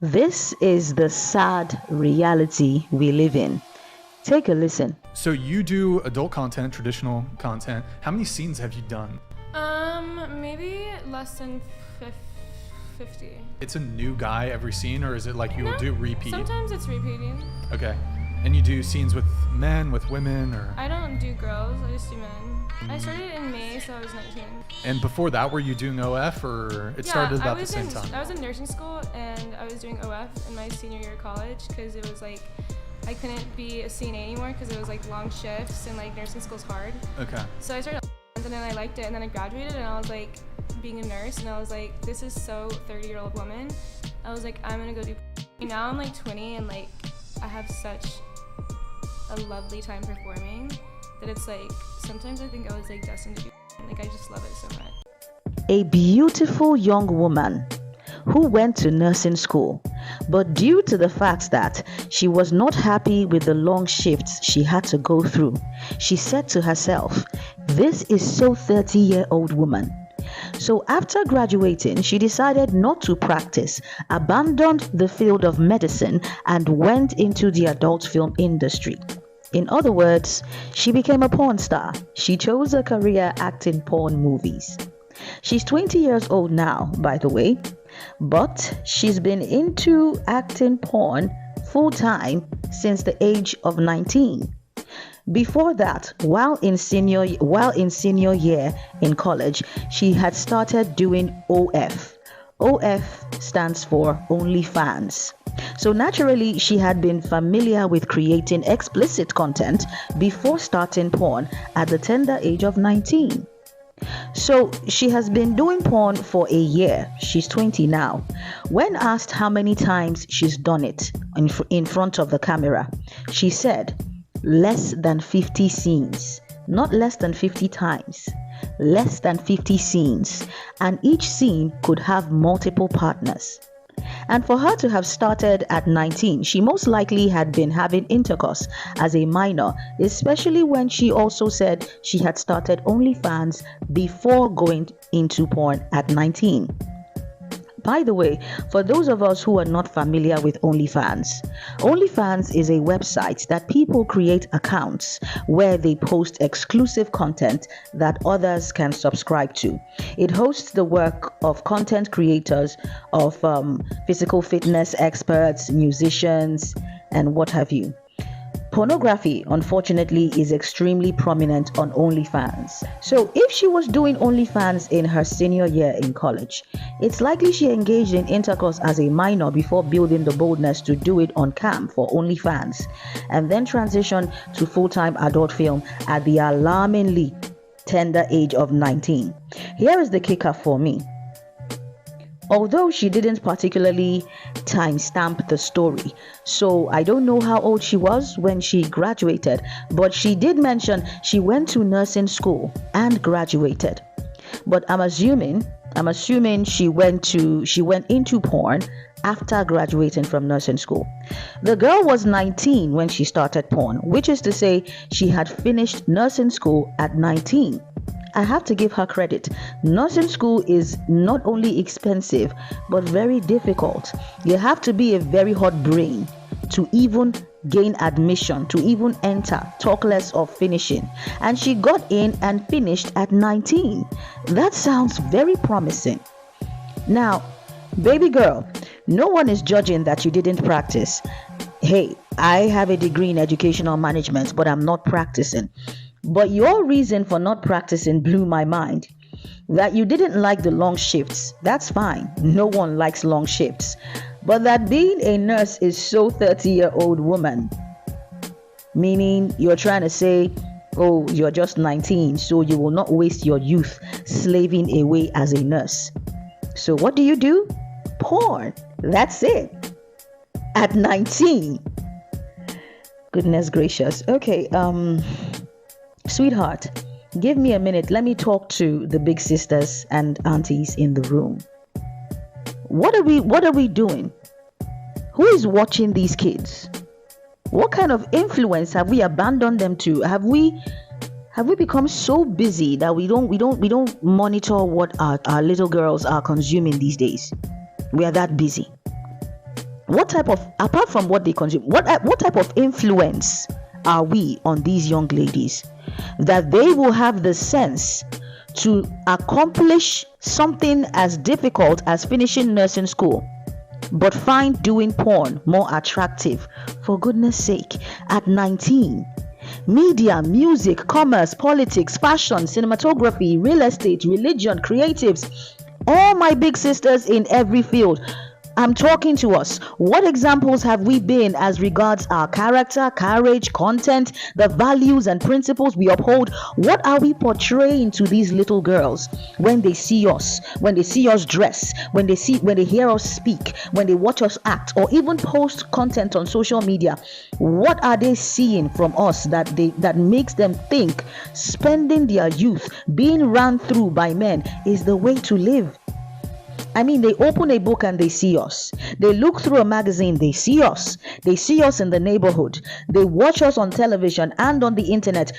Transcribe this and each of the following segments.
This is the sad reality we live in. Take a listen. So you do adult content, traditional content. How many scenes have you done? Maybe less than 50. It's a new guy every scene, or is it like you will do repeat? Sometimes it's repeating. Okay. And you do scenes with men, with women, or? I don't do girls, I just do men. I started in May, so I was 19. And before that, were you doing OF, or it started about the same time? I was in nursing school, and I was doing OF in my senior year of college, because it was like, I couldn't be a CNA anymore, because it was like long shifts, and like nursing school's hard. Okay. So I started, and then I liked it, and then I graduated, and I was like, being a nurse, and I was like, this is so 30-year-old woman. I was like, I'm gonna go do. Now I'm like 20, and like, I have such a lovely time performing that it's like, sometimes I think I was like destined to do. Like, I just love it so much. A beautiful young woman who went to nursing school, but due to the fact that she was not happy with the long shifts she had to go through, she said to herself, this is so 30-year-old woman. So after graduating, she decided not to practice, abandoned the field of medicine, and went into the adult film industry. In other words, she became a porn star. She chose a career acting porn movies. She's 20 years old now, by the way, but she's been into acting porn full-time since the age of 19. Before that, while in senior year in college, she had started doing OF. OF stands for OnlyFans. So naturally, she had been familiar with creating explicit content before starting porn at the tender age of 19. So she has been doing porn for a year. She's 20 now. When asked how many times she's done it in front of the camera, she said, less than 50 scenes, not less than 50 times, less than 50 scenes, and each scene could have multiple partners. And for her to have started at 19, she most likely had been having intercourse as a minor, especially when she also said she had started OnlyFans before going into porn at 19. By the way, for those of us who are not familiar with OnlyFans, OnlyFans is a website that people create accounts where they post exclusive content that others can subscribe to. It hosts the work of content creators, of physical fitness experts, musicians, and what have you. Pornography, unfortunately, is extremely prominent on OnlyFans. So if she was doing OnlyFans in her senior year in college, it's likely she engaged in intercourse as a minor before building the boldness to do it on cam for OnlyFans, and then transition to full-time adult film at the alarmingly tender age of 19. Here is the kicker for me. Although she didn't particularly timestamp the story, so I don't know how old she was when she graduated, but she did mention she went to nursing school and graduated. But I'm assuming she went into porn after graduating from nursing school. The girl was 19 when she started porn, which is to say she had finished nursing school at 19. I have to give her credit. Nursing school is not only expensive, but very difficult. You have to be a very hot brain to even gain admission, to even enter, talk less of finishing. And she got in and finished at 19. That sounds very promising. Now, baby girl, no one is judging that you didn't practice. Hey, I have a degree in educational management, but I'm not practicing. But your reason for not practicing blew my mind. That you didn't like the long shifts, that's fine. No one likes long shifts. But that being a nurse is so 30-year-old woman, meaning you're trying to say, oh, you're just 19, so you will not waste your youth slaving away as a nurse. So what do? Porn. That's it. At 19. Goodness gracious. Okay, sweetheart, give me a minute. Let me talk to the big sisters and aunties in the room. What are we doing? Who is watching these kids? What kind of influence have we abandoned them to? Have we become so busy that we don't monitor what our little girls are consuming these days? We are that busy. What type of, apart from what they consume, what type of influence are we on these young ladies that they will have the sense to accomplish something as difficult as finishing nursing school, but find doing porn more attractive? For goodness sake, at 19. Media, music, commerce, politics, fashion, cinematography, real estate, religion, creatives, all my big sisters in every field, I'm talking to us. What examples have we been as regards our character, courage, content, the values and principles we uphold? What are we portraying to these little girls when they see us, when they see us dress, when they hear us speak, when they watch us act, or even post content on social media? What are they seeing from us that makes them think spending their youth being run through by men is the way to live? I mean, they open a book and they see us. They look through a magazine, they see us. They see us in the neighborhood. They watch us on television and on the internet.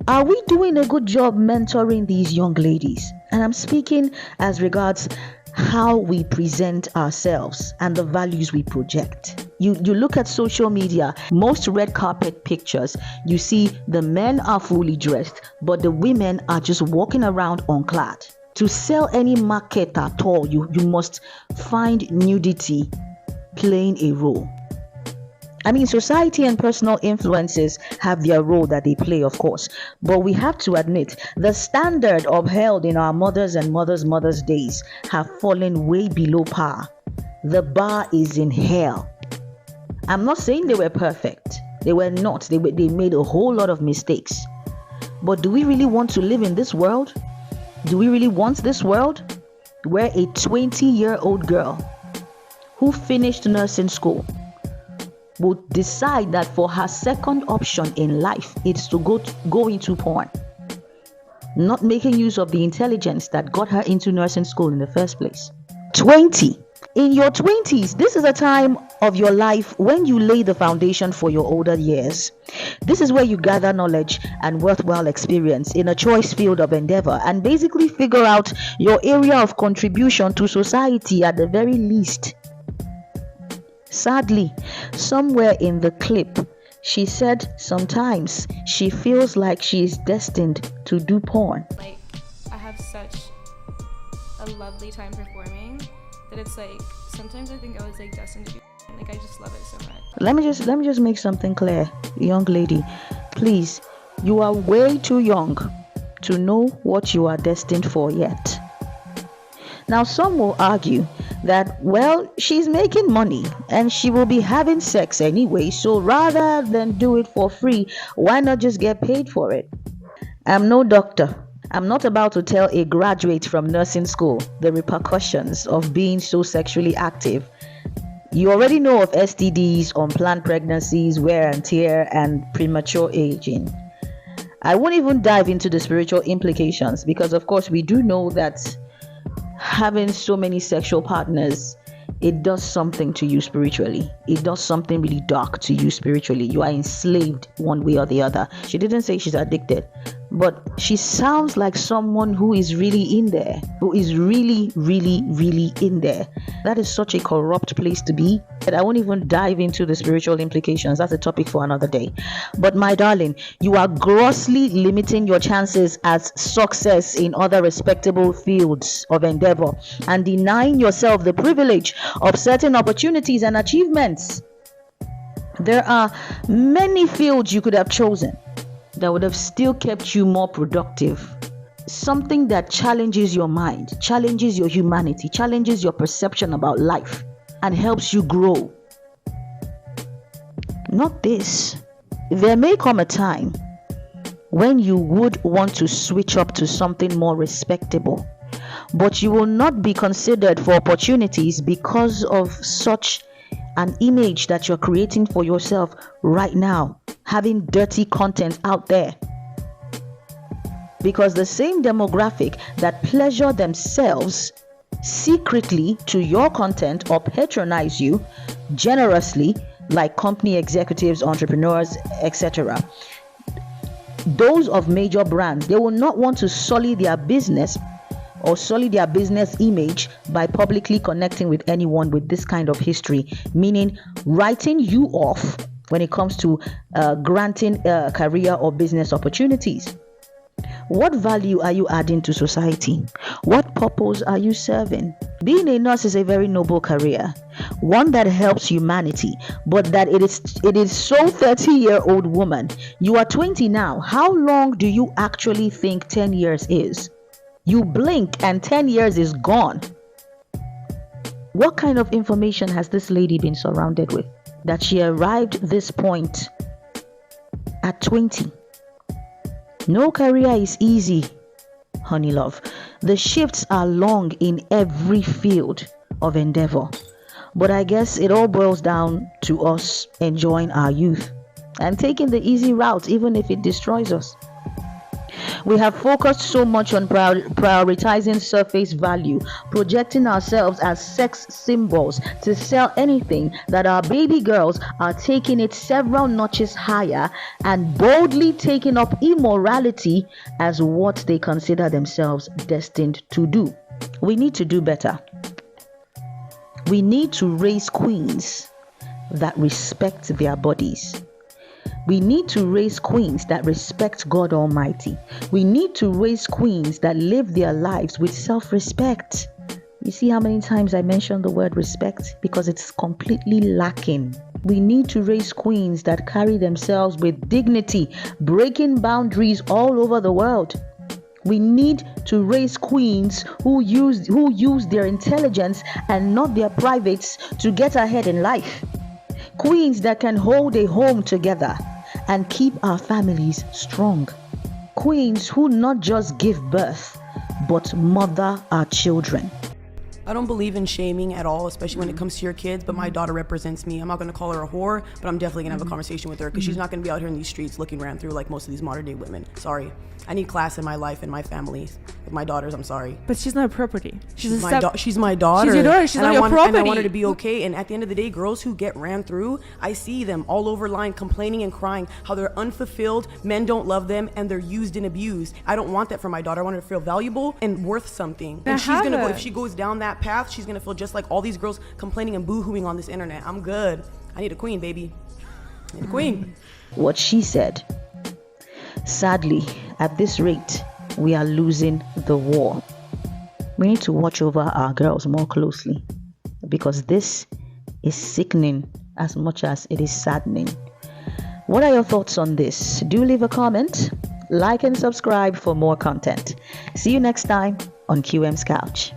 Are we doing a good job mentoring these young ladies? And I'm speaking as regards how we present ourselves and the values we project. You look at social media, most red carpet pictures, you see the men are fully dressed, but the women are just walking around unclad. To sell any market at all, you must find nudity playing a role. I mean, society and personal influences have their role that they play, of course. But we have to admit, the standard upheld in our mothers and mothers' days have fallen way below par. The bar is in hell. I'm not saying they were perfect. They were not. They made a whole lot of mistakes. But do we really want to live in this world? Do we really want this world where a 20-year-old girl who finished nursing school would decide that for her second option in life it's to go into porn, not making use of the intelligence that got her into nursing school in the first place? 20. In your 20s, this is a time of your life when you lay the foundation for your older years. This is where you gather knowledge and worthwhile experience in a choice field of endeavor and basically figure out your area of contribution to society at the very least. Sadly, somewhere in the clip, she said sometimes she feels like she is destined to do porn. Like, I have such a lovely time performing that it's like sometimes I think I was like destined to do. Like, I just love it so much. Let me just make something clear, young lady. Please, you are way too young to know what you are destined for yet. Now, some will argue that, well, she's making money and she will be having sex anyway, so rather than do it for free, why not just get paid for it? I'm no doctor. I'm not about to tell a graduate from nursing school the repercussions of being so sexually active. You already know of STDs, unplanned pregnancies, wear and tear, and premature aging. I won't even dive into the spiritual implications because, of course, we do know that having so many sexual partners, it does something to you spiritually. It does something really dark to you spiritually. You are enslaved one way or the other. She didn't say she's addicted, but she sounds like someone who is really in there, who is really, really, really in there. That is such a corrupt place to be. I won't even dive into the spiritual implications. That's a topic for another day. But my darling, you are grossly limiting your chances at success in other respectable fields of endeavor and denying yourself the privilege of certain opportunities and achievements. There are many fields you could have chosen that would have still kept you more productive. Something that challenges your mind, challenges your humanity, challenges your perception about life, and helps you grow. Not this. There may come a time when you would want to switch up to something more respectable, but you will not be considered for opportunities because of such an image that you're creating for yourself right now, having dirty content out there. Because the same demographic that pleasure themselves secretly to your content or patronize you generously, like company executives, entrepreneurs, etc., those of major brands, they will not want to sully their business or sully their business image by publicly connecting with anyone with this kind of history, meaning writing you off when it comes to granting career or business opportunities. What value are you adding to society? What purpose are you serving? Being a nurse is a very noble career, one that helps humanity, but that it is so 30-year-old woman. You are 20 now. How long do you actually think 10 years is? You blink and 10 years is gone. What kind of information has this lady been surrounded with that she arrived this point at 20? No career is easy, honey love. The shifts are long in every field of endeavor. But I guess it all boils down to us enjoying our youth and taking the easy route, even if it destroys us. We have focused so much on prioritizing surface value, projecting ourselves as sex symbols to sell anything, that our baby girls are taking it several notches higher and boldly taking up immorality as what they consider themselves destined to do. We need to do better. We need to raise queens that respect their bodies. We need to raise queens that respect God Almighty. We need to raise queens that live their lives with self-respect. You see how many times I mentioned the word respect? Because it's completely lacking. We need to raise queens that carry themselves with dignity, breaking boundaries all over the world. We need to raise queens who use their intelligence and not their privates to get ahead in life. Queens that can hold a home together and keep our families strong. Queens who not just give birth, but mother our children. I don't believe in shaming at all, especially when it comes to your kids, but my daughter represents me. I'm not going to call her a whore, but I'm definitely going to have a conversation with her because she's not going to be out here in these streets looking ran through like most of these modern day women. Sorry. I need class in my life and my family. With my daughters, I'm sorry. But she's not a property. She's my daughter. She's your daughter. She's not your property. And I want her to be okay. And at the end of the day, girls who get ran through, I see them all over line complaining and crying how they're unfulfilled, men don't love them, and they're used and abused. I don't want that for my daughter. I want her to feel valuable and worth something. And she's going to go, if she goes down that path, she's going to feel just like all these girls complaining and boo-hooing on this internet. I'm good. I need a queen, baby. I need a queen. What she said. Sadly, at this rate, we are losing the war. We need to watch over our girls more closely because this is sickening as much as it is saddening. What are your thoughts on this? Do leave a comment, like and subscribe for more content. See you next time on QM's Couch.